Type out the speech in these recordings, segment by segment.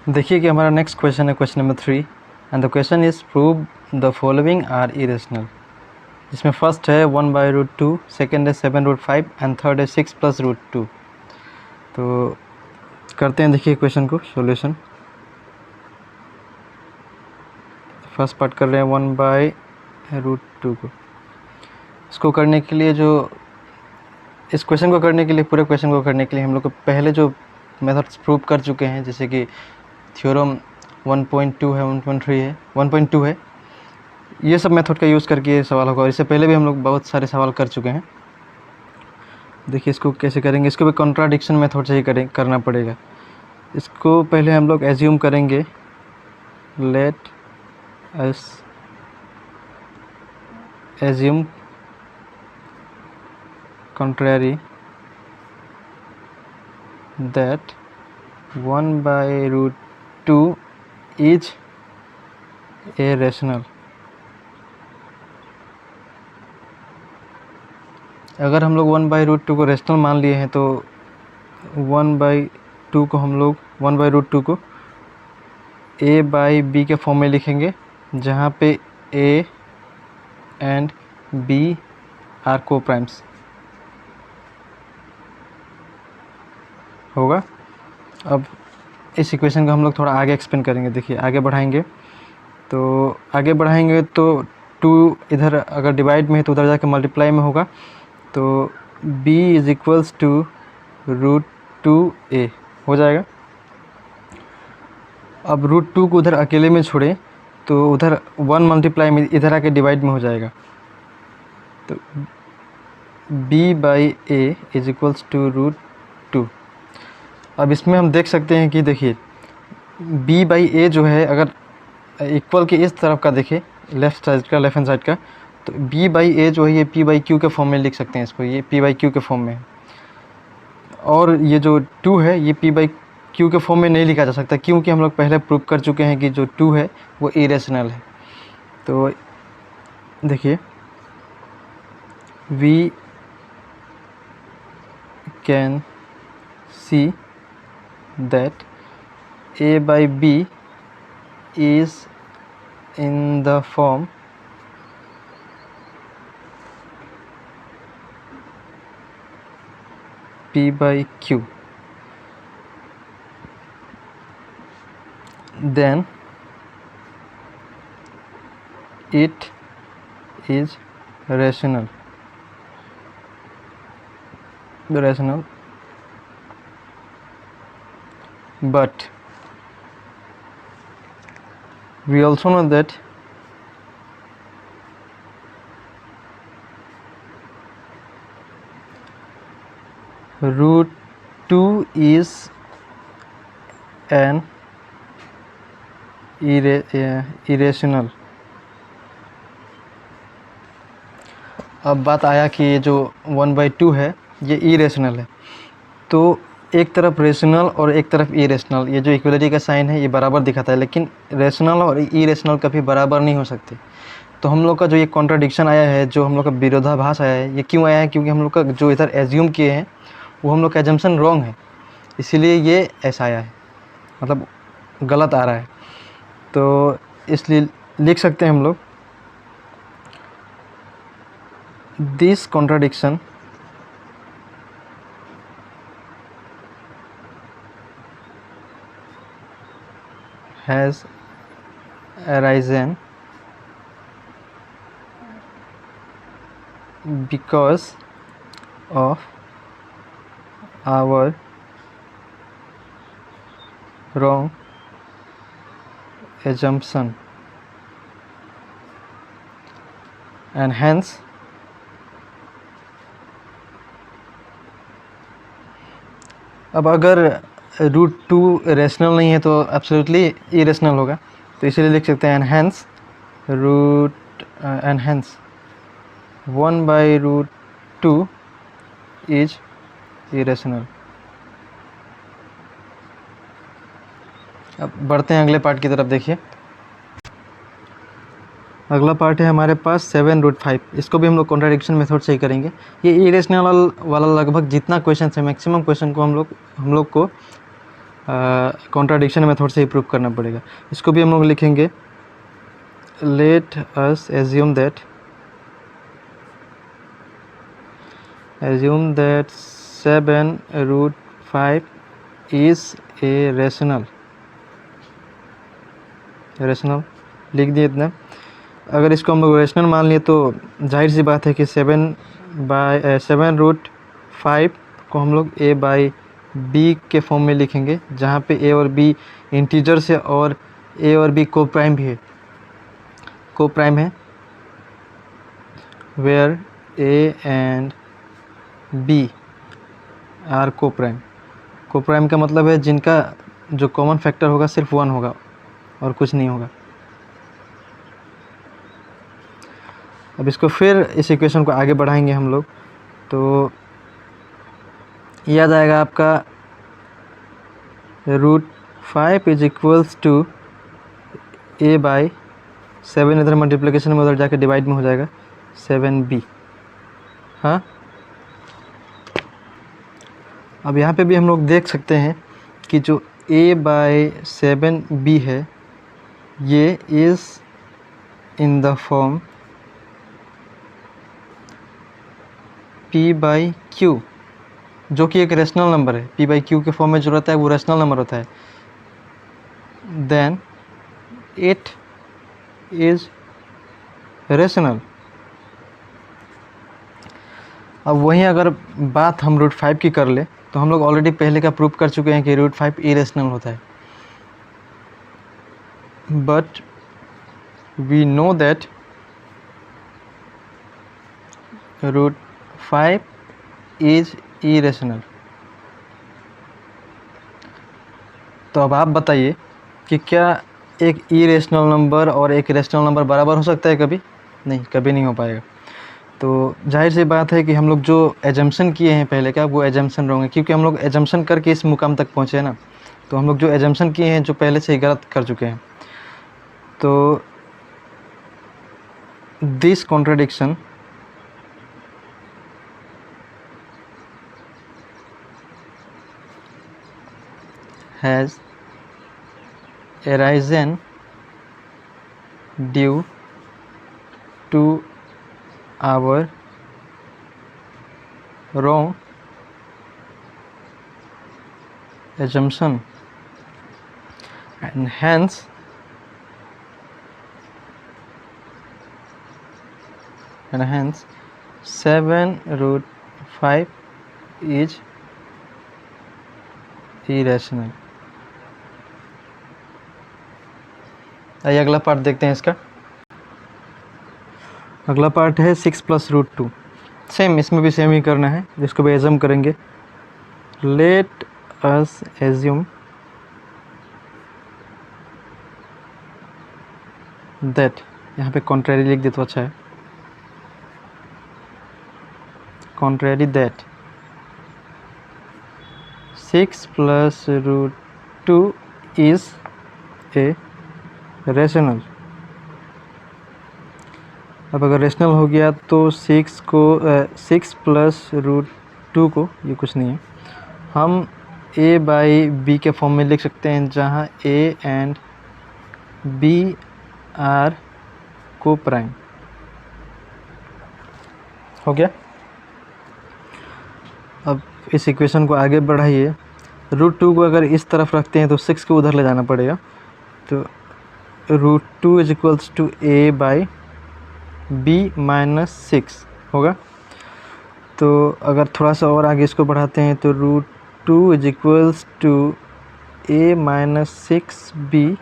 देखिए कि हमारा नेक्स्ट क्वेश्चन है question number 3 and the question is prove the following are irrational. जिसमें फर्स्ट है 1/√2, सेकेंड है 7√5 एंड थर्ड है 6 + √2। तो करते हैं, देखिए क्वेश्चन को सॉल्यूशन। फर्स्ट पार्ट कर रहे हैं 1/√2 को। इसको करने के लिए इस क्वेश्चन को करने के लिए, पूरे क्वेश्चन को करने के लिए हम लोग को पहले जो मेथड्स प्रूव कर चुके हैं, जैसे कि थ्योरम 1.2 है, 1.3 है, 1.2 है, ये सब मेथड का यूज़ करके ये सवाल होगा। और इससे पहले भी हम लोग बहुत सारे सवाल कर चुके हैं। देखिए इसको कैसे करेंगे। इसको भी कॉन्ट्राडिक्शन मेथड से ही करना पड़ेगा। इसको पहले हम लोग एज्यूम करेंगे, let us assume contrary that 1/√2 is a rational। अगर हम लोग 1/√2 को रेशनल मान लिए हैं तो 1/2 को हम लोग 1/√2 को a/b के फॉर्म में लिखेंगे, जहाँ पे a एंड b आर को प्राइम्स होगा। अब इस इक्वेशन को हम लोग थोड़ा आगे एक्सपेंड करेंगे। देखिए आगे बढ़ाएंगे तो 2 इधर अगर डिवाइड में है तो उधर जाके मल्टीप्लाई में होगा, तो b = √2a हो जाएगा। अब √2 को उधर अकेले में छोड़ें तो उधर 1 मल्टीप्लाई में इधर आके डिवाइड में हो जाएगा, तो b/a = √2। अब इसमें हम देख सकते हैं कि देखिए b/a जो है, अगर इक्वल के इस तरफ का देखें, लेफ्ट हैंड साइड का, तो b/a जो है ये p/q के फॉर्म में लिख सकते हैं इसको, ये p/q के फॉर्म में है। और ये जो 2 है ये p/q के फॉर्म में नहीं लिखा जा सकता, क्योंकि हम लोग पहले प्रूव कर चुके हैं कि जो 2 है वो इरेशनल है। तो देखिए we can see that a/b is in the form p/q, then it is rational। But we also know that √2 is an irrational। अब बात आया कि ये जो 1/2 है ये इरेशनल है, तो एक तरफ रेशनल और एक तरफ इरेशनल, ये जो इक्वलिटी का साइन है ये बराबर दिखाता है, लेकिन रेशनल और इरेशनल कभी बराबर नहीं हो सकते। तो हम लोग का जो ये कॉन्ट्राडिक्शन आया है, जो हम लोग का विरोधाभास आया है, ये क्यों आया है? क्योंकि हम लोग का जो इधर एज्यूम किए हैं वो हम लोग का एजम्पशन रॉन्ग है, इसीलिए ये ऐसा आया है, मतलब गलत आ रहा है। तो इसलिए लिख सकते हैं हम लोग, this contradiction has arisen because of our wrong assumption and hence अब अगर √2 रेशनल नहीं है तो एब्सोल्युटली इरेशनल होगा, तो इसीलिए लिख सकते हैं एनहेंस 1/√2 इज इरेशनल। अब बढ़ते हैं अगले पार्ट की तरफ। देखिए अगला पार्ट है हमारे पास 7√5। इसको भी हम लोग कॉन्ट्राडिक्शन मेथड से ही करेंगे। ये इरेशनल वाला लगभग जितना क्वेश्चन है, मैक्सिमम क्वेश्चन को हम लोग को कॉन्ट्राडिक्शन मेथड से ही प्रूव करना पड़ेगा। इसको भी हम लोग लिखेंगे let us assume that 7√5 is a rational लिख दिए इतना। अगर इसको हम लोग रेशनल मान लिए तो जाहिर सी बात है कि 7/5 को हम लोग a/b के फॉर्म में लिखेंगे, जहाँ पे a और b इंटीजर्स है और a और b को प्राइम भी है, where a and b are coprime का मतलब है जिनका जो कॉमन फैक्टर होगा सिर्फ 1 होगा और कुछ नहीं होगा। अब इसको फिर इस इक्वेशन को आगे बढ़ाएंगे हम लोग, तो याद आएगा आपका √5 इज इक्वल्स टू a/7, इधर मल्टीप्लिकेशन में उधर जाके डिवाइड में हो जाएगा 7b। हाँ, अब यहाँ पे भी हम लोग देख सकते हैं कि जो a/7b है ये is in the form p/q, जो कि एक रेशनल नंबर है। p/q के फॉर्म में जो रहता है वो रेशनल नंबर होता है। Then it is rational. अब वहीं अगर बात हम √5 की कर ले तो हम लोग ऑलरेडी पहले का प्रूव कर चुके हैं कि √5 इरेशनल होता है, but we know that √5 is irrational. तो अब आप बताइए कि क्या एक इरेशनल नंबर और एक रेशनल नंबर बराबर हो सकता है? कभी नहीं, कभी नहीं हो पाएगा। तो जाहिर सी बात है कि हम लोग जो एजम्पशन किए हैं पहले का, वो एजम्पशन रॉन्ग है, क्योंकि हम लोग एजम्पशन करके इस मुकाम तक पहुँचे हैं ना। तो हम लोग जो एजम्पशन किए हैं जो पहले से ही गलत कर चुके हैं। तो this contradiction has arisen due to our wrong assumption, and hence and hence 7√5 is irrational. आइए अगला पार्ट देखते हैं इसका। अगला पार्ट है 6 + √2। सेम, इसमें भी सेम ही करना है, जिसको भी एज्यूम करेंगे। लेट अस एज्यूम दैट, यहाँ पे कॉन्ट्रेरी लिख दे तो अच्छा है, contrary that 6 + √2 is a rational. अब अगर रेशनल हो गया तो 6 + √2 को, ये कुछ नहीं है, हम a/b के फॉर्म में लिख सकते हैं, जहाँ a एंड b आर को प्राइम। हो गया। अब इस इक्वेशन को आगे बढ़ाइए। √2 को अगर इस तरफ रखते हैं तो 6 को उधर ले जाना पड़ेगा, तो √2 इज इक्वल्स टू a/b - 6 होगा। तो अगर थोड़ा सा और आगे इसको बढ़ाते हैं तो √2 is equals to a - 6b/b,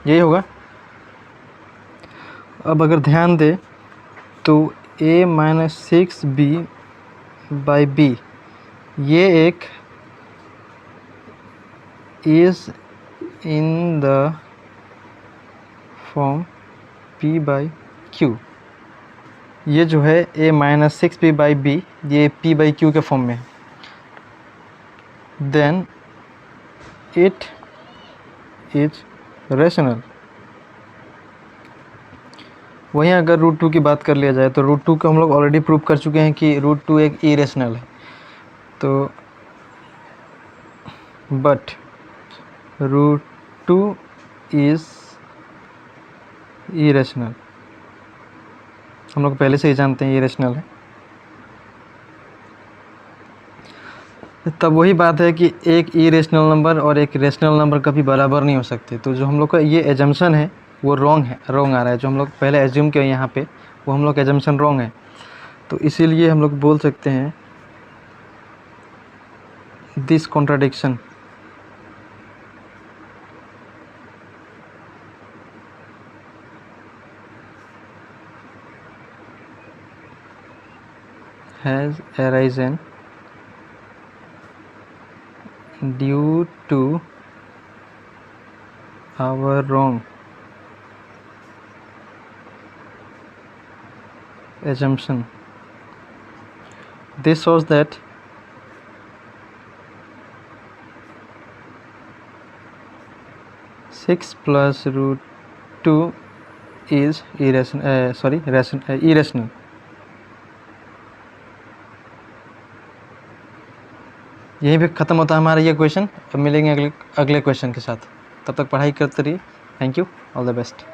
यही होगा। अब अगर ध्यान दें तो a - 6b/b ये एक is in the form p/q। ये जो है a - 6b/b ये p/q के फॉर्म में है। Then it is rational. वहीं अगर √2 की बात कर लिया जाए तो √2 को हम लोग ऑलरेडी प्रूव कर चुके हैं कि √2 एक इरेशनल है। तो बट √2 इज़ इरेशनल, हम लोग पहले से ही जानते हैं इरेशनल है। तब वही बात है कि एक इरेशनल नंबर और एक रेशनल नंबर कभी बराबर नहीं हो सकते। तो जो हम लोग का ये एजम्पशन है वो रॉन्ग आ रहा है। जो हम लोग पहले एज्यूम किए यहाँ पे वो हम लोग का एजम्पशन रॉन्ग है। तो इसीलिए हम लोग बोल सकते हैं this contradiction has arisen due to our wrong assumption. This shows that six plus √2 is irrational. यहीं पे ख़त्म होता है हमारा ये क्वेश्चन। अब मिलेंगे अगले क्वेश्चन के साथ। तब तक पढ़ाई करते रहिए। Thank you, all the best.